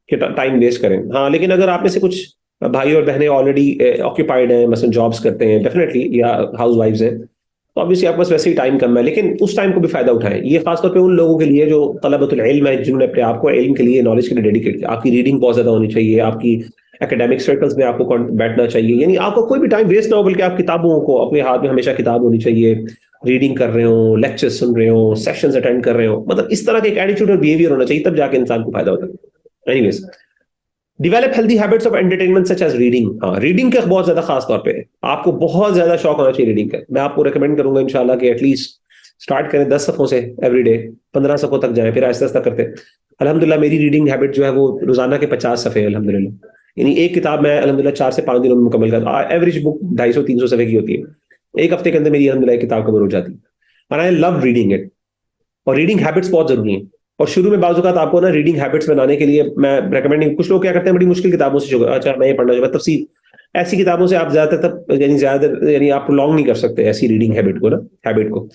کہ ٹائم ویسٹ کریں۔ ہاں لیکن اگر آپ میں سے کچھ بھائی اور بہنیں آلریڈی آکوپائڈ ہیں، مثلا جابس کرتے ہیں ڈیفینیٹلی، یا ہاؤس وائفز ہیں، تو obviously آپ کے پاس ویسے ہی ٹائم کم ہے، لیکن اس ٹائم کو بھی فائدہ اٹھائیں۔ یہ خاص طور پہ ان لوگوں کے لیے جو طلبۃ العلم ہے، جنہوں نے اپنے آپ کو علم کے لیے، نالج کے لیے ڈیڈیکیٹ کیا۔ آپ کی ریڈنگ بہت زیادہ ہونی چاہیے، آپ کی اکیڈیمک سرکلز میں آپ کو بیٹھنا چاہیے، یعنی آپ کو کوئی بھی ٹائم ویسٹ نہ ہو، بلکہ آپ کتابوں کو اپنے ہاتھ میں ہمیشہ کتاب ہونی چاہیے، ریڈنگ کر رہے ہوں، لیکچر سن رہے ہوں، سیشنز اٹینڈ کر رہے ہوں، مطلب اس طرح کے ایک ایٹیٹیوڈ اور بیہیویئر ہونا چاہیے، تب جا کے انسان کو فائدہ ہوتا ہے۔ Anyways develop healthy habits of entertainment such as reading. ہاں ریڈنگ کا بہت زیادہ خاص طور پہ آپ کو بہت زیادہ شوق ہونا چاہیے ریڈنگ کا۔ میں آپ کو ریکمینڈ کروں گا انشاءاللہ کہ ایٹ لیسٹ اسٹارٹ کریں 10 صفحوں سے ایوری ڈے، 15 صفحوں تک جائیں، پھر آہستہ آہستہ کرتے۔ الحمدللہ میری ریڈنگ ہیبٹ جو ہے وہ روزانہ کے 50 صفحے الحمدللہ، یعنی ایک کتاب میں الحمدللہ 4 سے 5 دنوں میں مکمل کرتا ہوں۔ ایوریج بک 250-300 صفحے کی ہوتی ہے، ایک ہفتے کے اندر میری الحمدللہ ایک کتاب کور ہو جاتی ہے، اور آئی لو ریڈنگ اٹ۔ اور ریڈنگ ہیبٹس بہت ضروری ہیں، اور شروع میں بعض اوقات آپ کو نا ریڈنگ ہیبٹس بنانے کے لیے میں ریکمینڈ، کچھ لوگ کیا کرتے ہیں بڑی مشکل کتابوں سے شروع، اچھا میں یہ پڑھنا چاہتا ہوں تفسیر، ایسی کتابوں سے آپ یعنی آپ لانگ نہیں کر سکتے ایسی ریڈنگ ہیبٹ کو۔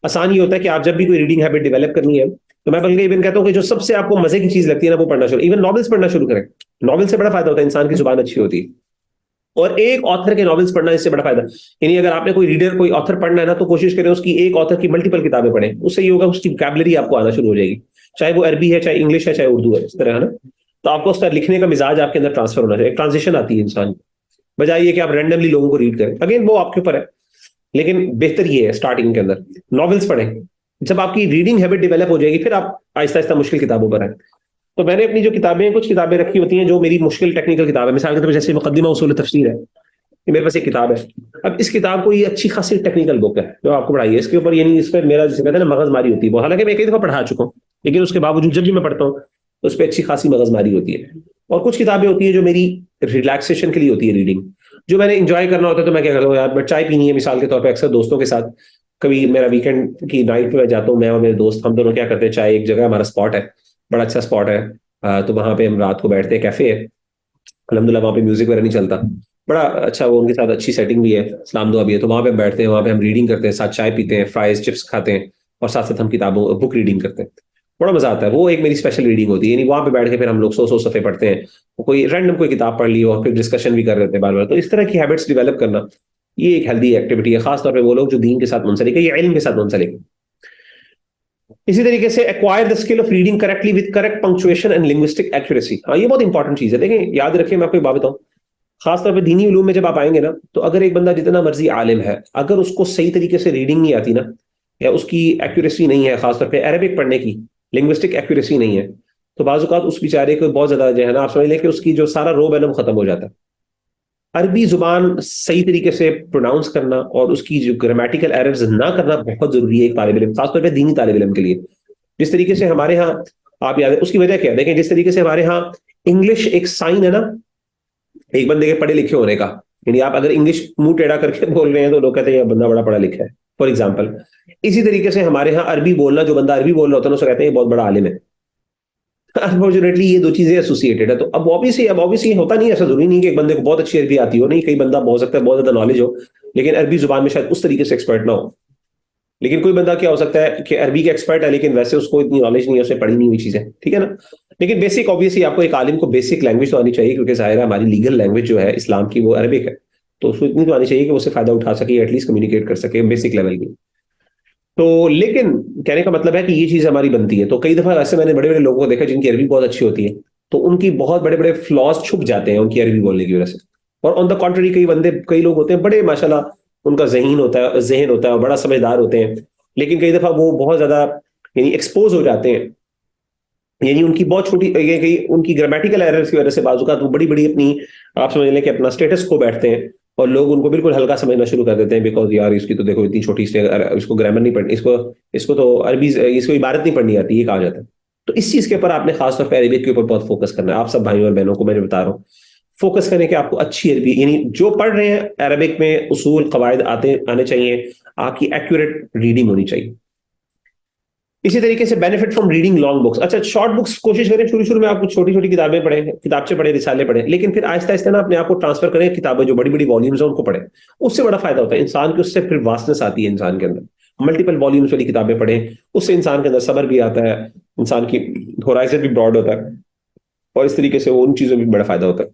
آسان یہ ہوتا ہے کہ آپ جب بھی کوئی ریڈنگ ہیبٹ ڈیولپ کرنی ہے تو میں بلکہ ایون کہتا ہوں کہ جو سب سے آپ کو مزے کی چیز لگتی ہے نا وہ پڑھنا شروع، ایون ناولس پڑھنا شروع کریں۔ ناول سے بڑا فائدہ ہوتا ہے، انسان کی زبان اچھی ہوتی ہے، اور ایک آتھر کے ناولس پڑھنا اس سے بڑا فائدہ. یعنی اگر آپ نے کوئی آتھر پڑھنا ہے نا تو کوشش کریں اس کی ایک آتھر کی ملٹیپل کتابیں پڑھیں. اس سے یہ ہوگا اس کی وکیبلری آپ کو آنا شروع ہو جائے گی, چاہے وہ عربی ہے, چاہے انگلش ہے, چاہے اردو ہے, اس طرح ہے نا. تو آپ کو اس کا لکھنے کا مزاج آپ کے اندر ٹرانسفر ہونا چاہیے, ایک ٹرانزیشن آتی ہے انسان کی, بجائے یہ کہ آپ رینڈملی لوگوں کو ریڈ کریں. اگین وہ آپ کے اوپر ہے, لیکن بہتر یہ ہے اسٹارٹنگ کے اندر ناولس پڑھیں. جب آپ کی ریڈنگ ہیبٹ ڈیولپ ہو جائے گی پھر آپ آہستہ آہستہ مشکل کتابوں پر آئیں. تو میں نے اپنی جو کتابیں کچھ کتابیں رکھی ہوتی ہیں جو میری مشکل ٹیکنیکل کتاب ہے, مثال کے طور پر جیسے مقدمہ اصول تفسیر ہے, یہ میرے پاس ایک کتاب ہے. اب اس کتاب کو یہ اچھی خاصی ٹیکنیکل بک ہے جو آپ کو پڑھائی ہے, اس کے اوپر یعنی اس پہ میرا جسے کہتے ہیں نا مغز ماری ہوتی ہے وہ, حالانکہ میں کئی دفعہ پڑھا چکا ہوں, لیکن اس کے باوجود جب بھی میں پڑھتا ہوں تو اس پہ اچھی خاصی مغز ماری ہوتی ہے. اور کچھ کتابیں ہوتی ہیں جو میری ریلیکسیشن کے لیے ہوتی ہے, ریڈنگ جو میں نے انجوائے کرنا ہوتا ہے. تو میں کیا کرتا ہوں یار, میں چائے پینی ہے مثال کے طور پہ اکثر دوستوں کے ساتھ, کبھی میرا ویکینڈ کی نائٹ پہ میں جاتا ہوں, میں اور میرے دوست ہم دونوں کیا کرتے ہیں, چائے ایک جگہ ہمارا اسپاٹ ہے, بڑا اچھا اسپاٹ ہے, تو وہاں پہ ہم رات کو بیٹھتے ہیں, کیفے ہے الحمدللہ, وہاں پہ میوزک وغیرہ نہیں چلتا, بڑا اچھا, وہ ان کے ساتھ اچھی سیٹنگ بھی ہے, اسلام دعا بھی ہے. تو وہاں پہ ہم بیٹھتے ہیں, وہاں پہ ہم ریڈنگ کرتے ہیں, ساتھ چائے پیتے ہیں, فرائز چپس کھاتے ہیں, اور ساتھ ساتھ ہم کتابوں بک ریڈنگ کرتے ہیں. بڑا مزہ آتا ہے, وہ ایک میری اسپیشل ریڈنگ ہوتی ہے. یعنی وہاں پہ بیٹھ کے پھر ہم لوگ 100 صفحے پڑھتے ہیں, کوئی رینڈم کوئی کتاب پڑھ لی اور پھر ڈسکشن بھی کر رہے ہیں بار بار. تو اس طرح کی ہیبٹس ڈیولپ کرنا یہ ایک ہیلدی ایکٹیویٹی ہے, خاص طور پہ وہ لوگ جو دین کے ساتھ منسلک ہے یا علم کے ساتھ منسلک ہے. اسی طریقے سے acquire the skill of reading correctly with correct punctuation and linguistic accuracy. ہاں یہ بہت انپورٹنٹ چیز ہے. دیکھیں یاد رکھیں, میں آپ کو ایک بات بتاؤں, خاص طور پہ دینی علوم میں جب آپ آئیں گے نا, تو اگر ایک بندہ جتنا مرضی عالم ہے, اگر اس کو صحیح طریقے سے ریڈنگ نہیں آتی نا, یا اس کی ایکوریسی نہیں ہے, خاص طور پہ عربک پڑھنے کی لنگوسٹک ایکوریسی نہیں ہے, تو بعض اوقات اس بیچارے کو بہت زیادہ جو ہے نا, آپ سمجھ لیں کہ اس کی جو سارا روب ہے نا وہ ختم ہو جاتا ہے. عربی زبان صحیح طریقے سے پروناؤنس کرنا اور اس کی جو گرامیٹیکل ایررز نہ کرنا بہت ضروری ہے ایک طالب علم, خاص طور پہ دینی طالب علم کے لیے. جس طریقے سے ہمارے ہاں آپ یاد, اس کی وجہ کیا ہے دیکھیں, جس طریقے سے ہمارے ہاں انگلش ایک سائن ہے نا ایک بندے کے پڑھے لکھے ہونے کا, یعنی آپ اگر انگلش منہ ٹیڑھا کر کے بول رہے ہیں تو لوگ کہتے ہیں یہ بندہ بڑا پڑھا لکھا ہے, فار ایگزامپل. اسی طریقے سے ہمارے ہاں عربی بولنا, جو بندہ عربی بول رہا ہوتا ہے اسے کہتے ہیں یہ بہت بڑا عالم ہے. انفارچونیٹلی یہ دو چیزیں ایسوسیٹڈ ہے. تو اب obviously ہوتا نہیں, ایسا ضروری نہیں کہ ایک بندے کو بہت اچھی عربی آتی ہو, نہیں, کئی بندہ ہو سکتا ہے بہت زیادہ نالج ہو لیکن عربی زبان میں شاید اس طریقے سے ایکسپرٹ نہ ہو. لیکن کوئی بندہ کیا ہو سکتا ہے کہ عربی کا ایکسپرٹ ہے لیکن ویسے اس کو اتنی نالج نہیں ہے, اسے پڑھی نہیں ہوئی چیزیں, ٹھیک ہے نا. لیکن بیسک obviously آپ کو ایک عالم کو بیسک لینگویج تو آنی چاہیے, کیونکہ ظاہر ہے ہماری لیگل لینگویج جو ہے اسلام کی وہ عربک ہے, تو اس کو اتنی تو آنی چاہیے کہ وہ اسے فائدہ اٹھا سکے, ایٹ لیسٹ کمیونیکیٹ کر سکے بیسک لیول کی. تو لیکن کہنے کا مطلب ہے کہ یہ چیز ہماری بنتی ہے. تو کئی دفعہ ایسے میں نے بڑے بڑے لوگوں کو دیکھا جن کی عربی بہت اچھی ہوتی ہے, تو ان کی بہت بڑے بڑے فلاز چھپ جاتے ہیں ان کی عربی بولنے کی وجہ سے. اور آن دا کانٹری کئی لوگ ہوتے ہیں بڑے ماشاءاللہ ان کا ذہن ہوتا ہے اور بڑا سمجھدار ہوتے ہیں, لیکن کئی دفعہ وہ بہت زیادہ یعنی ایکسپوز ہو جاتے ہیں, یعنی ان کی بہت چھوٹی ان کی گرامیٹیکل ایررز کی وجہ سے بعض اوقات وہ بڑی بڑی اپنی آپ سمجھ لیں کہ اپنا اسٹیٹس کھو بیٹھتے ہیں, اور لوگ ان کو بالکل ہلکا سمجھنا شروع کر دیتے ہیں, بیکاز یار اس کی تو دیکھو اتنی چھوٹی, اس کو گرامر نہیں پڑھنی, اس کو تو عربی, اس کو عبارت نہیں پڑھنی آتی, یہ کہا جاتا ہے. تو اس چیز کے اوپر آپ نے خاص طور پہ عربک کے اوپر بہت فوکس کرنا ہے. آپ سب بھائیوں اور بہنوں کو میں بتا رہا ہوں, فوکس کریں کہ آپ کو اچھی عربی, یعنی جو پڑھ رہے ہیں عربک میں اصول قواعد آنے چاہیے, آپ کی ایکوریٹ ریڈنگ ہونی چاہیے. اسی طریقے سے benefit from reading long books. اچھا شارٹ بکس کوشش کریں شروع میں آپ کو چھوٹی چھوٹی کتابیں پڑھیں, کتابچے پڑھیں, رسالے پڑھیں, لیکن پھر آہستہ آہستہ نا اپنے آپ کو ٹرانسفر کریں کتابیں جو بڑی بڑی والیومز ہیں ان کو پڑھیں. اس سے بڑا فائدہ ہوتا ہے انسان کے, اس سے پھر واسٹنس آتی ہے انسان کے اندر. ملٹیپل والیومز والی کتابیں پڑھیں, اس سے انسان کے اندر صبر بھی آتا ہے, انسان کی ہورائزن بھی براڈ ہوتا ہے, اور اس طریقے سے وہ ان چیزوں میں بھی بڑا فائدہ ہوتا ہے.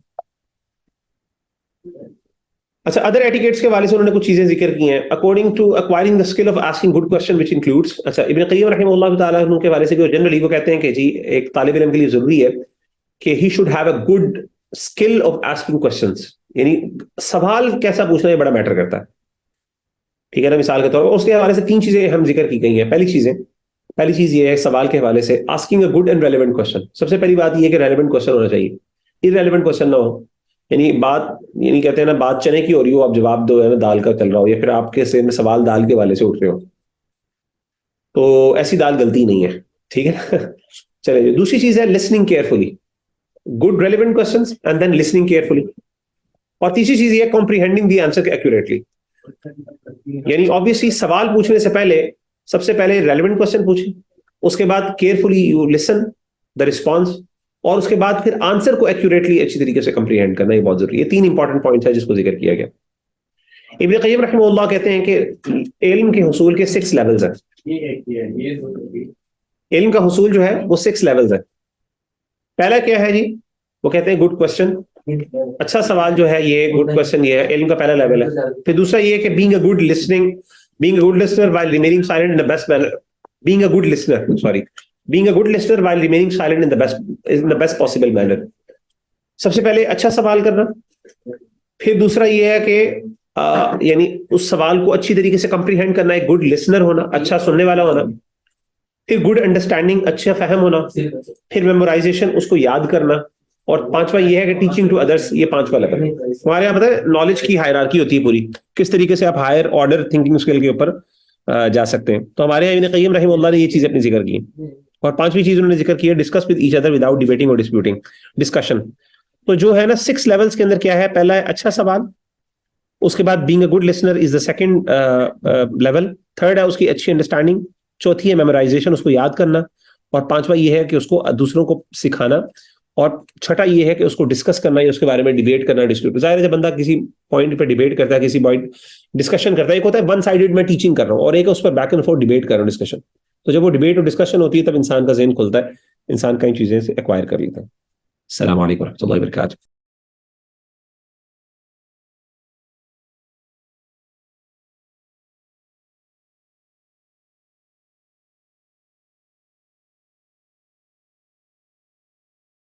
اچھا ادر ایٹیکیٹس کے حوالے سے انہوں نے کچھ چیزیں ذکر کی ہیں. According to acquiring the skill of asking good question which includes. اچھا ابن قیم رحمہ اللہ تعالیٰ عنہ کے حوالے سے جنرلی وہ کہتے ہیں کہ جی ایک طالب علم کے لیے ضروری ہے کہ he should have a good skill of asking questions, یعنی سوال کیسا پوچھنا یہ بڑا میٹر کرتا ہے, ٹھیک ہے نا. مثال کے طور پر اس کے حوالے سے 3 چیزیں ہم ذکر کی گئی ہیں. پہلی چیز یہ ہے سوال کے حوالے سے asking a good and relevant question. سب سے پہلی بات یہ ہے کہ ریلیونٹ کوسچن ہونا چاہیے, ارریلیونٹ کوسچن نہ ہو. یعنی بات, یعنی کہتے ہیں نا بات چنے کی ہو رہی ہو, آپ جواب دو ہے نا دال کا چل رہا ہو, یا پھر آپ کے سوال دال کے حوالے سے اٹھ رہے ہو, تو ایسی دال غلطی نہیں ہے, ٹھیک ہے. چلے جی, دوسری چیز ہے listening carefully, good relevant questions and then listening carefully. اور تیسری چیز یہ ہے کمپریہینڈنگ دی آنسر ایکوریٹلی. یعنی obviously سوال پوچھنے سے پہلے سب سے پہلے ریلیونٹ کوسچن پوچھیں, اس کے بعد carefully you listen the response, اور اس کے بعد پھر آنسر کو ایکوریٹلی اچھی طریقے سے کمپریہینڈ کرنا, یہ بہت ضروری ہے. 3 انپورٹنٹ پوائنٹس ہیں جس کو ذکر کیا گیا. ابن قیم رحمہ اللہ کہتے ہیں کہ علم کے حصول کے 6 لیولز ہیں. علم کا حصول جو ہے وہ 6 لیولز ہے. پہلا کیا ہے جی, وہ کہتے ہیں گڈ کوسچن, اچھا سوال جو ہے یہ گڈ کوشچن یہ ہے علم کا پہلا لیول ہے. پھر دوسرا یہ ہے کہ being a good listener while remaining silent in the best manner. Being a good listener while remaining silent in the best possible manner. سب سے پہلے اچھا سوال کرنا. پھر دوسرا یہ ہے کہ یعنی اس سوال کو اچھی طریقے سے کمپریہینڈ کرنا, ایک گڈ لسنر ہونا, اچھا سننے والا ہونا. پھر گڈ انڈرسٹینڈنگ, اچھا فہم ہونا. پھر میمورائزیشن, اس کو یاد کرنا. اور پانچواں یہ ہے کہ ٹیچنگ ٹو ادرس, یہ پانچواں لیول. ہمارے یہاں پتہ ہے نالج کی ہائرارکی ہوتی ہے پوری, کس طریقے سے آپ ہائر آرڈر تھنکنگ اسکل کے اوپر جا سکتے ہیں. تو ہمارے یہاں ابن قیم رحمہ اللہ نے یہ چیز اپنی ذکر کی. اور پانچویں چیز انہوں نے ذکر کی ہے discuss with each other without debating اور ڈسپیوٹنگ, ڈسکشن. تو جو ہے نا 6 لیولز کے اندر کیا ہے, پہلا ہے اچھا سوال, اس کے بعد being a good listener is the second level, third ہے اس کی اچھی انڈرسٹینڈنگ, چوتھی ہے میمورائزیشن, اس کو یاد کرنا, اور پانچواں یہ ہے کہ اس کو دوسروں کو سکھانا, اور چھٹا یہ ہے کہ اس کو ڈسکس کرنا, اس کے بارے میں ڈیبیٹ کرنا, ڈسکیوٹ. ظاہر ہے جب بندہ کسی پوائنٹ پہ ڈیبیٹ کرتا ہے, کسی پوائنٹ ڈسکشن کرتا ہے, ایک ہوتا ہے ون سائیڈڈ میں ٹیچنگ کر رہا ہوں, اور ایک اس پر بیک اینڈ فورتھ ڈیبیٹ کر رہا ہوں, ڈسکشن. تو جب وہ ڈیبیٹ اور ڈسکشن ہوتی ہے تب انسان کا ذہن کھلتا ہے, انسان کئی چیزیں ایکوائر کر لیتا ہے. السلام علیکم و رحمۃ اللہ وبرکاتہ.